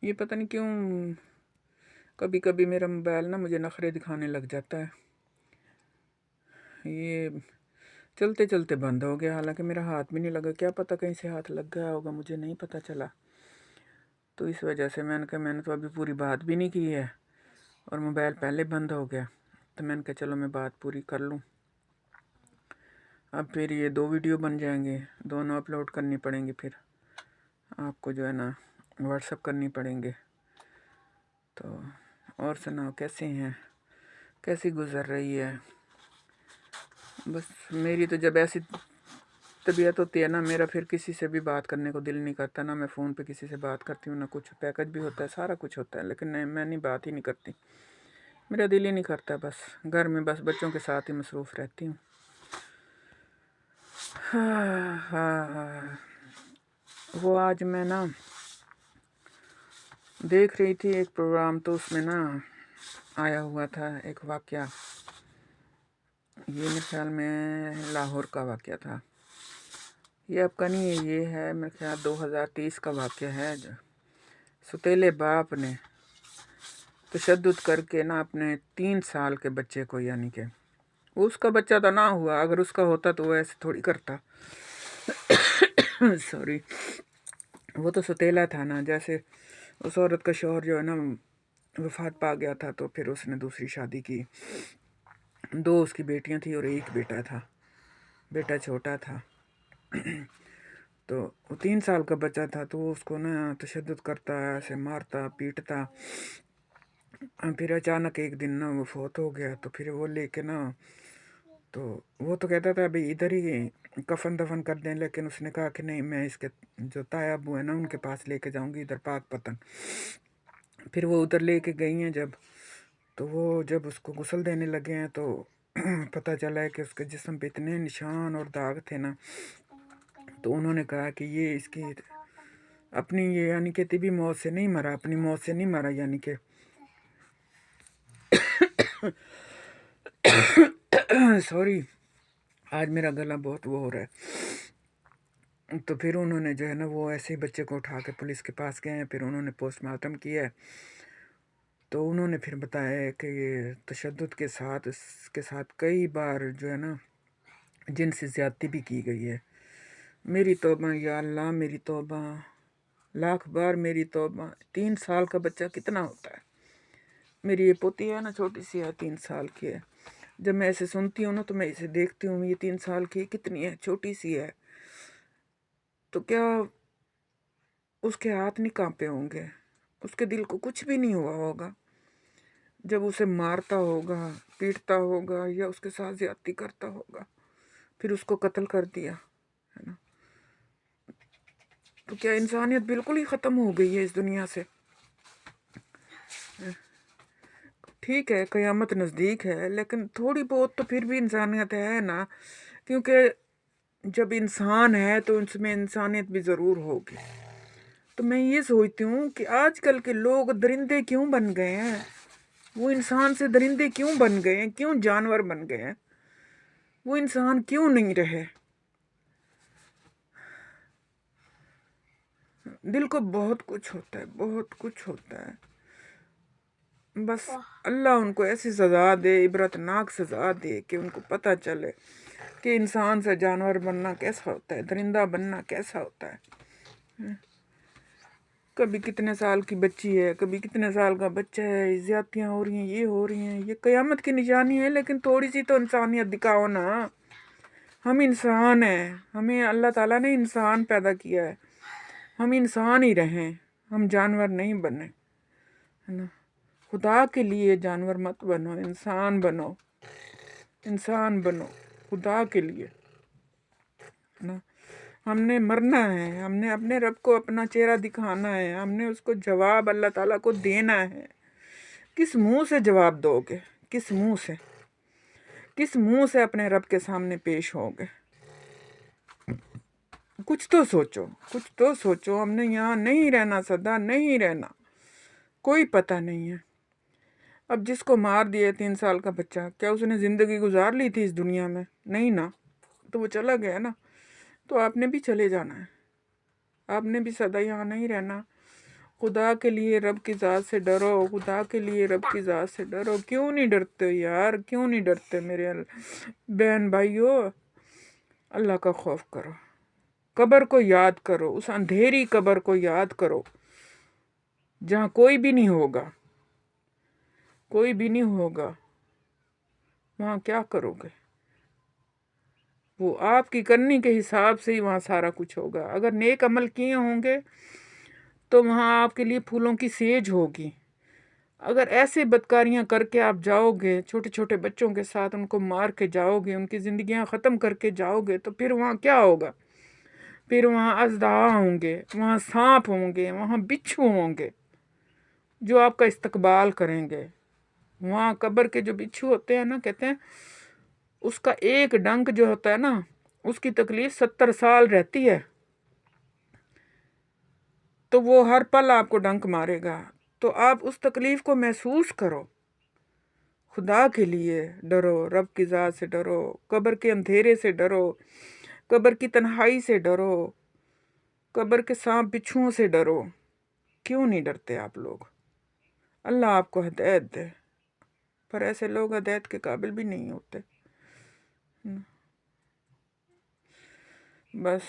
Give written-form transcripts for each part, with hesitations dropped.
ये पता नहीं क्यों कभी कभी मेरा मोबाइल ना मुझे नखरे दिखाने लग जाता है। ये चलते चलते बंद हो गया, हालांकि मेरा हाथ भी नहीं लगा। क्या पता कहीं से हाथ लग गया होगा, मुझे नहीं पता चला। तो इस वजह से मैंने कहा, मैंने तो अभी पूरी बात भी नहीं की है और मोबाइल पहले बंद हो गया। तो मैंने कहा चलो मैं बात पूरी कर लूँ। अब फिर ये 2 वीडियो बन जाएंगे, दोनों अपलोड करनी पड़ेंगी, फिर आपको जो है ना व्हाट्सअप करनी पड़ेंगे। तो और सुनाओ, कैसे हैं, कैसी गुजर रही है? बस मेरी तो जब ऐसी तबीयत होती है ना, मेरा फिर किसी से भी बात करने को दिल नहीं करता। ना मैं फ़ोन पे किसी से बात करती हूँ, ना कुछ। पैकेज भी होता है, सारा कुछ होता है, लेकिन नहीं, मैं नहीं, बात ही नहीं करती। मेरा दिल ही नहीं करता। बस घर में बस बच्चों के साथ ही मसरूफ़ रहती हूँ। हाँ हाँ हाँ। वो आज मैं ना देख रही थी एक प्रोग्राम, तो उसमें ना आया हुआ था एक वाक़या। ये मेरे ख्याल में लाहौर का वाक़या था। ये आपका नहीं है, ये है मेरे ख्याल 2023 का वाक़या है। जो सुतेले बाप ने तशद्दुद करके ना अपने 3 साल के बच्चे को, यानी कि वो उसका बच्चा तो ना हुआ, अगर उसका होता तो वो ऐसे थोड़ी करता। सॉरी। वो तो सुतेला था ना, जैसे उस औरत का शौहर जो है ना वफात पा गया था, तो फिर उसने दूसरी शादी की। 2 उसकी बेटियां थी और 1 बेटा था। बेटा छोटा था। तो वो 3 साल का बच्चा था, तो वो उसको ना तशद्दुद करता, ऐसे मारता पीटता। फिर अचानक एक दिन ना वो फौत हो गया। तो फिर वो लेके ना, तो वो तो कहता था अभी इधर ही कफन दफन कर दें, लेकिन उसने कहा कि नहीं, मैं इसके जो ताया अबू है ना उनके पास लेके जाऊंगी, इधर पाक पतन। फिर वो उधर लेके गई हैं जब, तो वो जब उसको गुस्ल देने लगे हैं तो पता चला है कि उसके जिस्म पे इतने निशान और दाग थे ना। तो उन्होंने कहा कि ये इसकी अपनी, ये यानी कि तिबी मौत से नहीं मरा, अपनी मौत से नहीं मरा, यानी कि सॉरी, आज मेरा गला बहुत वो हो रहा है। तो फिर उन्होंने जो है ना वो ऐसे ही बच्चे को उठा के पुलिस के पास गए हैं। फिर उन्होंने पोस्टमार्टम किया है। तो उन्होंने फिर बताया कि ये तशद्दुद के साथ, इसके साथ कई बार जो है ना जिनसे ज़्यादती भी की गई है। मेरी तौबा या अल्लाह, मेरी तौबा, लाख बार मेरी तौबा। 3 साल का बच्चा कितना होता है? मेरी ये पोती है ना, छोटी सी है, 3 साल की है। जब मैं ऐसे सुनती हूँ ना तो मैं इसे देखती हूँ, ये 3 साल की कितनी है, छोटी सी है। तो क्या उसके हाथ नहीं कांपे होंगे? उसके दिल को कुछ भी नहीं हुआ होगा जब उसे मारता होगा, पीटता होगा, या उसके साथ ज्यादती करता होगा, फिर उसको कत्ल कर दिया, है ना? तो क्या इंसानियत बिल्कुल ही ख़त्म हो गई है इस दुनिया से? ठीक है, क़यामत नज़दीक है, लेकिन थोड़ी बहुत तो फिर भी इंसानियत है ना, क्योंकि जब इंसान है तो उसमें इंसानियत भी ज़रूर होगी। तो मैं ये सोचती हूँ कि आजकल के लोग दरिंदे क्यों बन गए हैं? वो इंसान से दरिंदे क्यों बन गए हैं? क्यों जानवर बन गए हैं? वो इंसान क्यों नहीं रहे? दिल को बहुत कुछ होता है, बहुत कुछ होता है। बस अल्लाह उनको ऐसी सज़ा दे, इबरतनाक सज़ा दे, कि उनको पता चले कि इंसान से जानवर बनना कैसा होता है, दरिंदा बनना कैसा होता है। कभी कितने साल की बच्ची है, कभी कितने साल का बच्चा है, ज़्यादतियाँ हो रही हैं, ये हो रही हैं। ये क़यामत की निशानी है, लेकिन थोड़ी सी तो इंसानियत दिखाओ ना। हम इंसान हैं, हमें अल्लाह ताला ने इंसान पैदा किया है। हम इंसान ही रहें, हम जानवर नहीं बने, है ना? खुदा के लिए जानवर मत बनो, इंसान बनो, इंसान बनो खुदा के लिए, है ना? हमने मरना है, हमने अपने रब को अपना चेहरा दिखाना है, हमने उसको जवाब अल्लाह ताला को देना है। किस मुंह से जवाब दोगे? किस मुंह से, किस मुंह से अपने रब के सामने पेश होगे? कुछ तो सोचो, कुछ तो सोचो। हमने यहाँ नहीं रहना, सदा नहीं रहना, कोई पता नहीं है। अब जिसको मार दिया 3 साल का बच्चा, क्या उसने ज़िंदगी गुजार ली थी इस दुनिया में? नहीं ना। तो वो चला गया ना, तो आपने भी चले जाना है, आपने भी सदा यहाँ नहीं रहना। خدا کے لیے رب کی ذات سے ڈرو، خدا کے لیے رب کی ذات سے ڈرو۔ کیوں نہیں ڈرتے یار؟ کیوں نہیں ڈرتے میرے بہن بھائیو؟ اللہ کا خوف کرو، قبر کو یاد کرو، اس اندھیری قبر کو یاد کرو جہاں کوئی بھی نہیں ہوگا، کوئی بھی نہیں ہوگا۔ وہاں کیا کرو گے؟ وہ آپ کی کرنی کے حساب سے ہی وہاں سارا کچھ ہوگا۔ اگر نیک عمل کیے ہوں گے تو وہاں آپ کے لیے پھولوں کی سیج ہوگی۔ اگر ایسے بدکاریاں کر کے آپ جاؤ گے، چھوٹے چھوٹے بچوں کے ساتھ ان کو مار کے جاؤ گے، ان کی زندگیاں ختم کر کے جاؤ گے، تو پھر وہاں کیا ہوگا؟ پھر وہاں اژدہا ہوں گے، وہاں سانپ ہوں گے، وہاں بچھو ہوں گے جو آپ کا استقبال کریں گے۔ وہاں قبر کے جو بچھو ہوتے ہیں نا، کہتے ہیں اس کا ایک ڈنک جو ہوتا ہے نا، اس کی تکلیف 70 سال رہتی ہے، تو وہ ہر پل آپ کو ڈنک مارے گا۔ تو آپ اس تکلیف کو محسوس کرو۔ خدا کے لیے ڈرو، رب کی ذات سے ڈرو، قبر کے اندھیرے سے ڈرو، قبر کی تنہائی سے ڈرو، قبر کے سانپ بچھوؤں سے ڈرو۔ کیوں نہیں ڈرتے آپ لوگ؟ اللہ آپ کو ہدایت دے، پر ایسے لوگ ہدایت کے قابل بھی نہیں ہوتے۔ بس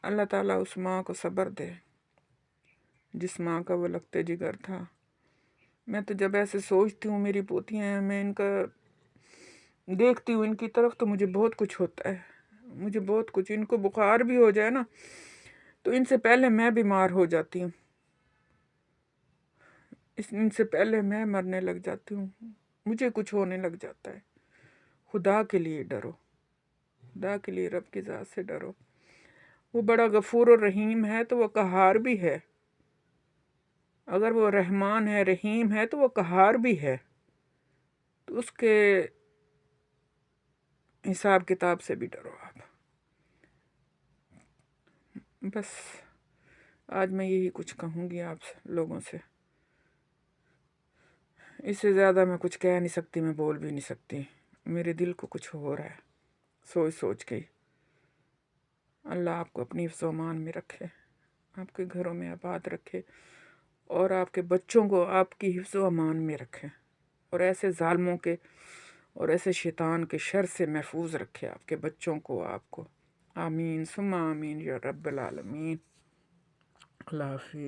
اللہ تعالیٰ اس ماں کو صبر دے جس ماں کا وہ لگتے جگر تھا۔ میں تو جب ایسے سوچتی ہوں میری پوتیاں ہیں، میں ان کا دیکھتی ہوں ان کی طرف، تو مجھے بہت کچھ ہوتا ہے، مجھے بہت کچھ۔ ان کو بخار بھی ہو جائے نا تو ان سے پہلے میں بیمار ہو جاتی ہوں، ان سے پہلے میں مرنے لگ جاتی ہوں، مجھے کچھ ہونے لگ جاتا ہے۔ خدا کے لیے ڈرو، خدا کے لیے رب کی ذات سے ڈرو۔ وہ بڑا غفور و رحیم ہے تو وہ قہار بھی ہے۔ اگر وہ رحمان ہے، رحیم ہے، تو وہ قہار بھی ہے۔ تو اس کے حساب کتاب سے بھی ڈرو آپ۔ بس آج میں یہی کچھ کہوں گی آپ لوگوں سے، اس سے زیادہ میں کچھ کہہ نہیں سکتی، میں بول بھی نہیں سکتی۔ میرے دل کو کچھ ہو رہا ہے سوچ سوچ کے۔ اللہ آپ کو اپنی حفظ و امان میں رکھے، آپ کے گھروں میں آباد رکھے، اور آپ کے بچوں کو آپ کی حفظ و امان میں رکھے، اور ایسے ظالموں کے اور ایسے شیطان کے شر سے محفوظ رکھے آپ کے بچوں کو، آپ کو۔ آمین ثم آمین یا رب العالمین۔ اللہ حافظ۔